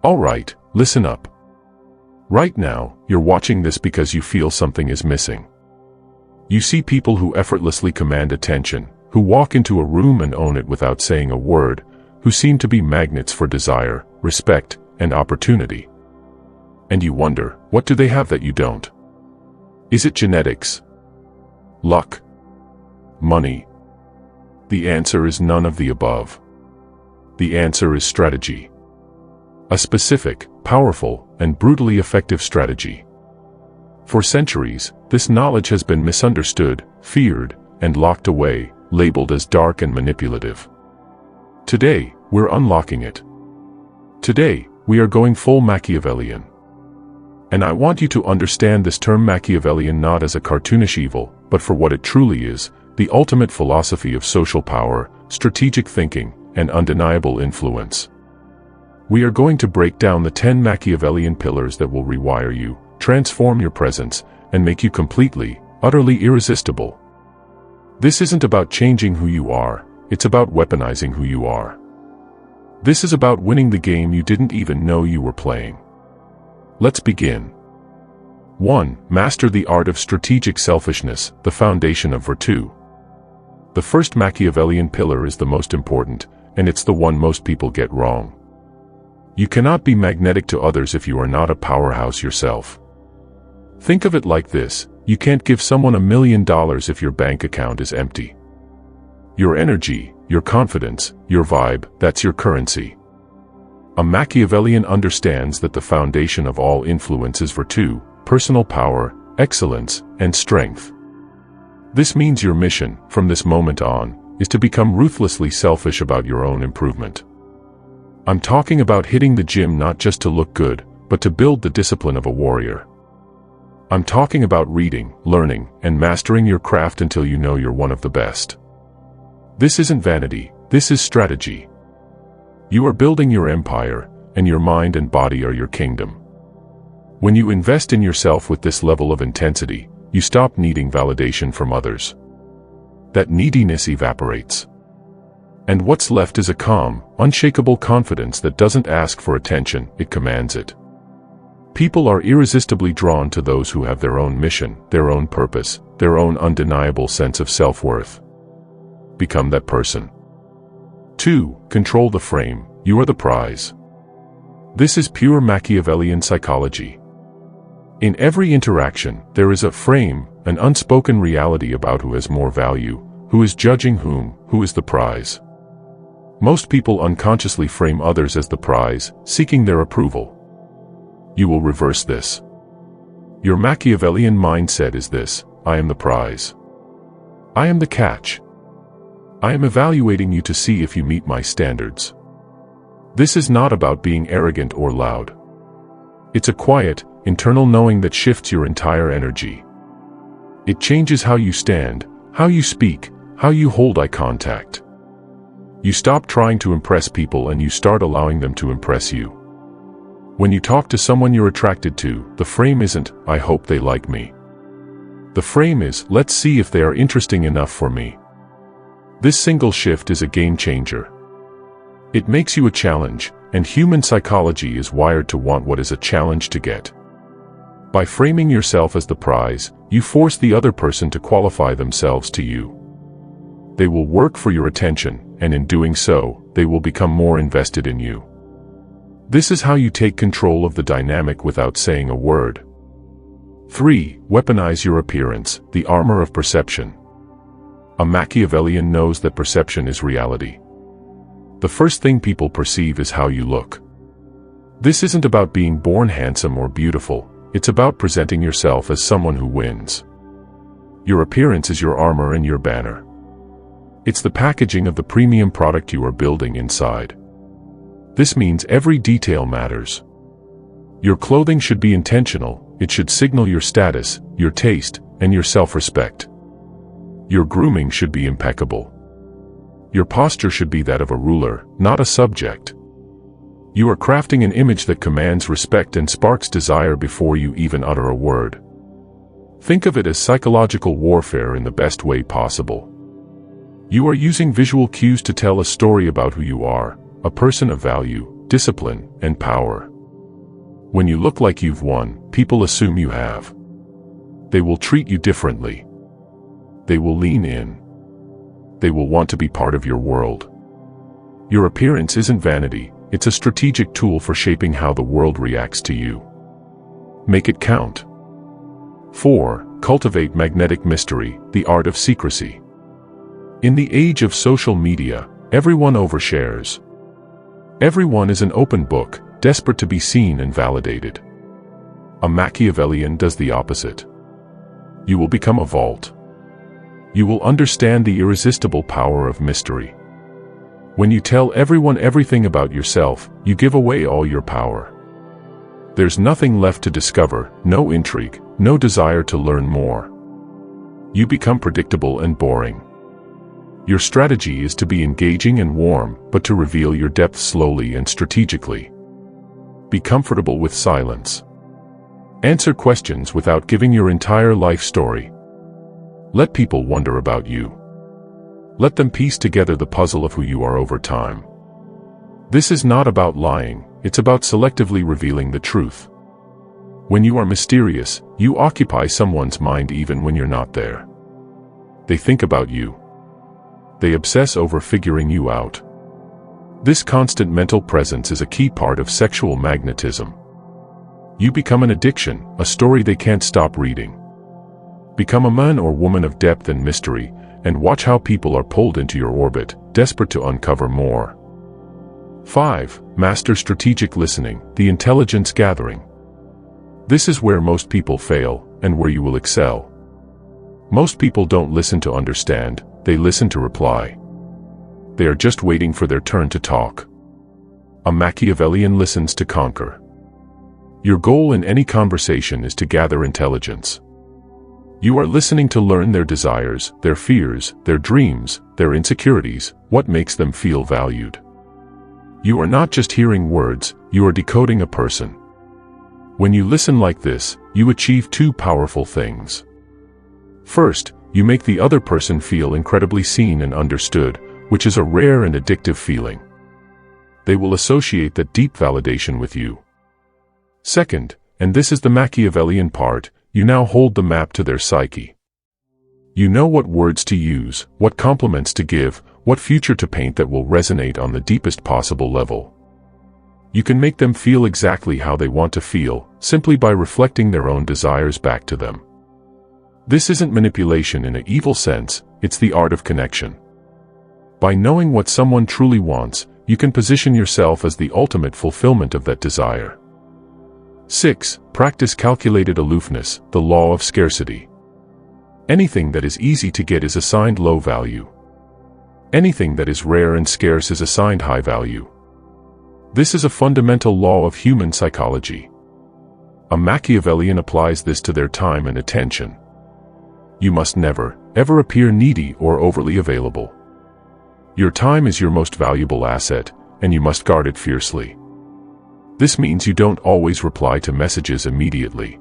Alright, listen up. Right now, you're watching this because you feel something is missing. You see people who effortlessly command attention, who walk into a room and own it without saying a word, who seem to be magnets for desire, respect, and opportunity. And you wonder, what do they have that you don't? Is it genetics? Luck? Money? The answer is none of the above. The answer is strategy. A specific, powerful, and brutally effective strategy. For centuries, this knowledge has been misunderstood, feared, and locked away, labeled as dark and manipulative. Today, we're unlocking it. Today, we are going full Machiavellian. And I want you to understand this term Machiavellian not as a cartoonish evil, but for what it truly is, the ultimate philosophy of social power, strategic thinking, and undeniable influence. We are going to break down the 10 Machiavellian pillars that will rewire you, transform your presence, and make you completely, utterly irresistible. This isn't about changing who you are, it's about weaponizing who you are. This is about winning the game you didn't even know you were playing. Let's begin. 1. Master the art of strategic selfishness, the foundation of virtue. The first Machiavellian pillar is the most important, and it's the one most people get wrong. You cannot be magnetic to others if you are not a powerhouse yourself. Think of it like this: you can't give someone $1 million if your bank account is empty. Your energy, your confidence, your vibe, that's your currency. A Machiavellian understands that the foundation of all influence is virtue, personal power, excellence, and strength. This means your mission, from this moment on, is to become ruthlessly selfish about your own improvement. I'm talking about hitting the gym not just to look good, but to build the discipline of a warrior. I'm talking about reading, learning, and mastering your craft until you know you're one of the best. This isn't vanity, this is strategy. You are building your empire, and your mind and body are your kingdom. When you invest in yourself with this level of intensity, you stop needing validation from others. That neediness evaporates. And what's left is a calm, unshakable confidence that doesn't ask for attention, it commands it. People are irresistibly drawn to those who have their own mission, their own purpose, their own undeniable sense of self-worth. Become that person. 2. Control the frame, you are the prize. This is pure Machiavellian psychology. In every interaction, there is a frame, an unspoken reality about who has more value, who is judging whom, who is the prize. Most people unconsciously frame others as the prize, seeking their approval. You will reverse this. Your Machiavellian mindset is this: I am the prize. I am the catch. I am evaluating you to see if you meet my standards. This is not about being arrogant or loud. It's a quiet, internal knowing that shifts your entire energy. It changes how you stand, how you speak, how you hold eye contact. You stop trying to impress people and you start allowing them to impress you. When you talk to someone you're attracted to, the frame isn't, I hope they like me. The frame is, let's see if they are interesting enough for me. This single shift is a game changer. It makes you a challenge, and human psychology is wired to want what is a challenge to get. By framing yourself as the prize, you force the other person to qualify themselves to you. They will work for your attention, and in doing so, they will become more invested in you. This is how you take control of the dynamic without saying a word. 3. Weaponize your appearance, the armor of perception. A Machiavellian knows that perception is reality. The first thing people perceive is how you look. This isn't about being born handsome or beautiful, it's about presenting yourself as someone who wins. Your appearance is your armor and your banner. It's the packaging of the premium product you are building inside. This means every detail matters. Your clothing should be intentional, it should signal your status, your taste, and your self-respect. Your grooming should be impeccable. Your posture should be that of a ruler, not a subject. You are crafting an image that commands respect and sparks desire before you even utter a word. Think of it as psychological warfare in the best way possible. You are using visual cues to tell a story about who you are, a person of value, discipline, and power. When you look like you've won, people assume you have. They will treat you differently. They will lean in. They will want to be part of your world. Your appearance isn't vanity, it's a strategic tool for shaping how the world reacts to you. Make it count. 4. Cultivate magnetic mystery, the art of secrecy. In the age of social media, everyone overshares. Everyone is an open book, desperate to be seen and validated. A Machiavellian does the opposite. You will become a vault. You will understand the irresistible power of mystery. When you tell everyone everything about yourself, you give away all your power. There's nothing left to discover, no intrigue, no desire to learn more. You become predictable and boring. Your strategy is to be engaging and warm, but to reveal your depth slowly and strategically. Be comfortable with silence. Answer questions without giving your entire life story. Let people wonder about you. Let them piece together the puzzle of who you are over time. This is not about lying, it's about selectively revealing the truth. When you are mysterious, you occupy someone's mind even when you're not there. They think about you. They obsess over figuring you out. This constant mental presence is a key part of sexual magnetism. You become an addiction, a story they can't stop reading. Become a man or woman of depth and mystery, and watch how people are pulled into your orbit, desperate to uncover more. 5. Master strategic listening, the intelligence gathering. This is where most people fail, and where you will excel. Most people don't listen to understand, they listen to reply. They are just waiting for their turn to talk. A Machiavellian listens to conquer. Your goal in any conversation is to gather intelligence. You are listening to learn their desires, their fears, their dreams, their insecurities, what makes them feel valued. You are not just hearing words, you are decoding a person. When you listen like this, you achieve two powerful things. First, you make the other person feel incredibly seen and understood, which is a rare and addictive feeling. They will associate that deep validation with you. Second, and this is the Machiavellian part, you now hold the map to their psyche. You know what words to use, what compliments to give, what future to paint that will resonate on the deepest possible level. You can make them feel exactly how they want to feel, simply by reflecting their own desires back to them. This isn't manipulation in an evil sense, it's the art of connection. By knowing what someone truly wants, you can position yourself as the ultimate fulfillment of that desire. 6. Practice calculated aloofness, the law of scarcity. Anything that is easy to get is assigned low value. Anything that is rare and scarce is assigned high value. This is a fundamental law of human psychology. A Machiavellian applies this to their time and attention. You must never, ever appear needy or overly available. Your time is your most valuable asset, and you must guard it fiercely. This means you don't always reply to messages immediately.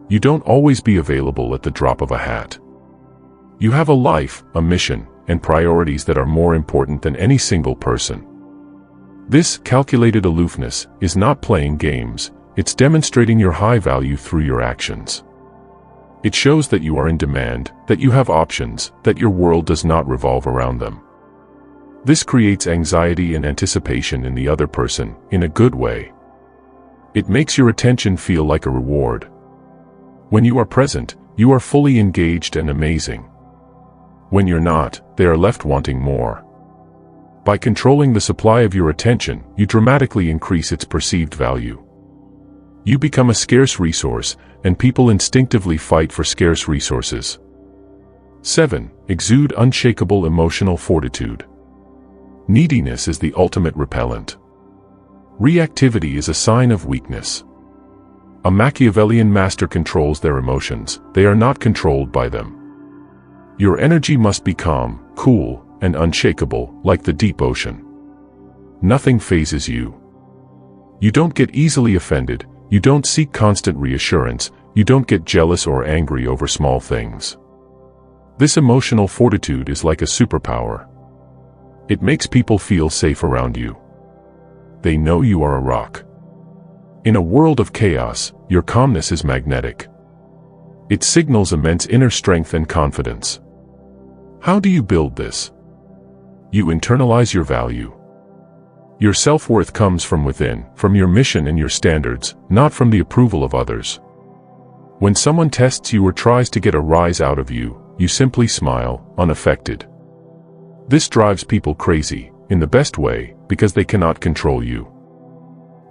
You don't always be available at the drop of a hat. You have a life, a mission, and priorities that are more important than any single person. This calculated aloofness is not playing games, it's demonstrating your high value through your actions. It shows that you are in demand, that you have options, that your world does not revolve around them. This creates anxiety and anticipation in the other person, in a good way. It makes your attention feel like a reward. When you are present, you are fully engaged and amazing. When you're not, they are left wanting more. By controlling the supply of your attention, you dramatically increase its perceived value. You become a scarce resource, and people instinctively fight for scarce resources. 7. Exude unshakable emotional fortitude. Neediness is the ultimate repellent. Reactivity is a sign of weakness. A Machiavellian master controls their emotions, they are not controlled by them. Your energy must be calm, cool, and unshakable, like the deep ocean. Nothing phases you. You don't get easily offended, you don't seek constant reassurance, you don't get jealous or angry over small things. This emotional fortitude is like a superpower. It makes people feel safe around you. They know you are a rock. In a world of chaos, your calmness is magnetic. It signals immense inner strength and confidence. How do you build this? You internalize your value. Your self-worth comes from within, from your mission and your standards, not from the approval of others. When someone tests you or tries to get a rise out of you, you simply smile, unaffected. This drives people crazy, in the best way, because they cannot control you.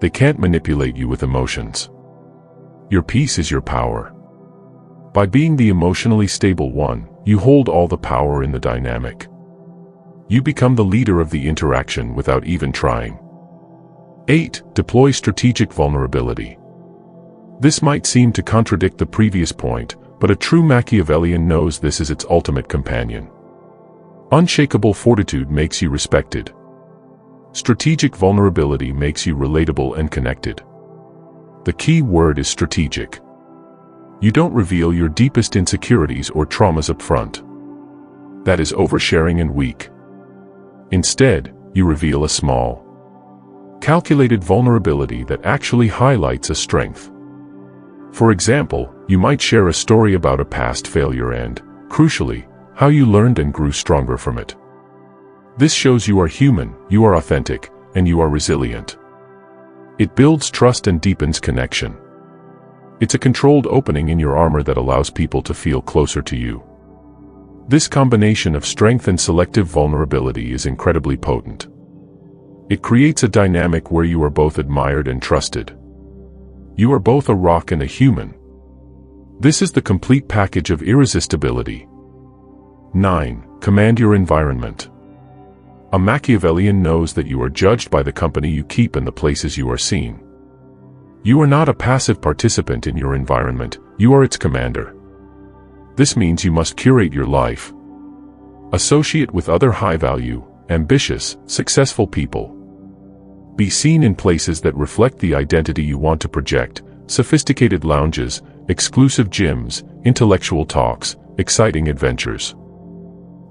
They can't manipulate you with emotions. Your peace is your power. By being the emotionally stable one, you hold all the power in the dynamic. You become the leader of the interaction without even trying. 8. Deploy strategic vulnerability. This might seem to contradict the previous point, but a true Machiavellian knows this is its ultimate companion. Unshakable fortitude makes you respected. Strategic vulnerability makes you relatable and connected. The key word is strategic. You don't reveal your deepest insecurities or traumas up front. That is oversharing and weak. Instead, you reveal a small, calculated vulnerability that actually highlights a strength. For example, you might share a story about a past failure and, crucially, how you learned and grew stronger from it. This shows you are human, you are authentic, and you are resilient. It builds trust and deepens connection. It's a controlled opening in your armor that allows people to feel closer to you. This combination of strength and selective vulnerability is incredibly potent. It creates a dynamic where you are both admired and trusted. You are both a rock and a human. This is the complete package of irresistibility. 9. Command your environment. A Machiavellian knows that you are judged by the company you keep and the places you are seen. You are not a passive participant in your environment, you are its commander. This means you must curate your life. Associate with other high-value, ambitious, successful people. Be seen in places that reflect the identity you want to project: sophisticated lounges, exclusive gyms, intellectual talks, exciting adventures.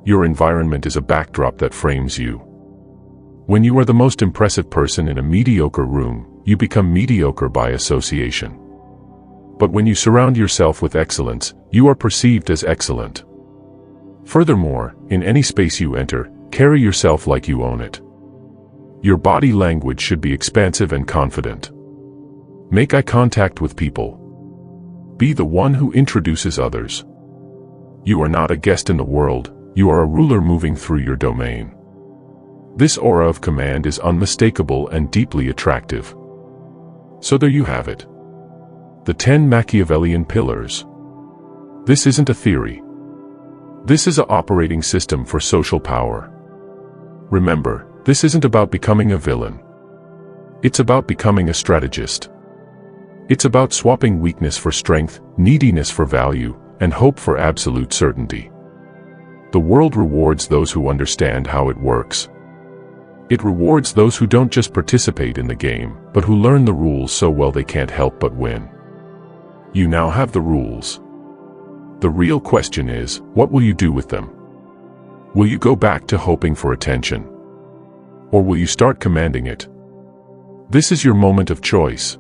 Your environment is a backdrop that frames you. When you are the most impressive person in a mediocre room, you become mediocre by association. But when you surround yourself with excellence, you are perceived as excellent. Furthermore, in any space you enter, carry yourself like you own it. Your body language should be expansive and confident. Make eye contact with people. Be the one who introduces others. You are not a guest in the world, you are a ruler moving through your domain. This aura of command is unmistakable and deeply attractive. So there you have it. The 10 Machiavellian pillars. This isn't a theory. This is an operating system for social power. Remember, this isn't about becoming a villain. It's about becoming a strategist. It's about swapping weakness for strength, neediness for value, and hope for absolute certainty. The world rewards those who understand how it works. It rewards those who don't just participate in the game, but who learn the rules so well they can't help but win. You now have the rules. The real question is, what will you do with them? Will you go back to hoping for attention? Or will you start commanding it? This is your moment of choice.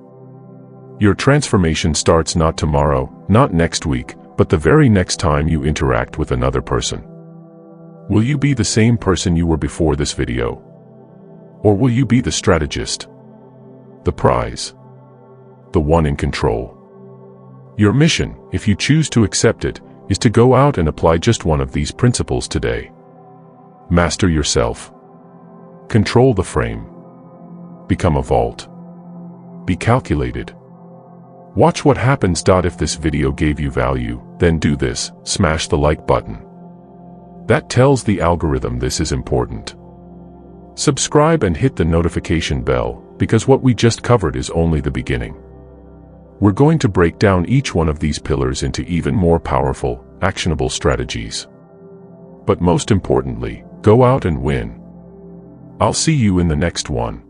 Your transformation starts not tomorrow, not next week, but the very next time you interact with another person. Will you be the same person you were before this video? Or will you be the strategist? The prize? The one in control? Your mission, if you choose to accept it, is to go out and apply just one of these principles today. Master yourself. Control the frame. Become a vault. Be calculated. Watch what happens. If this video gave you value, then do this: smash the like button. That tells the algorithm this is important. Subscribe and hit the notification bell, because what we just covered is only the beginning. We're going to break down each one of these pillars into even more powerful, actionable strategies. But most importantly, go out and win. I'll see you in the next one.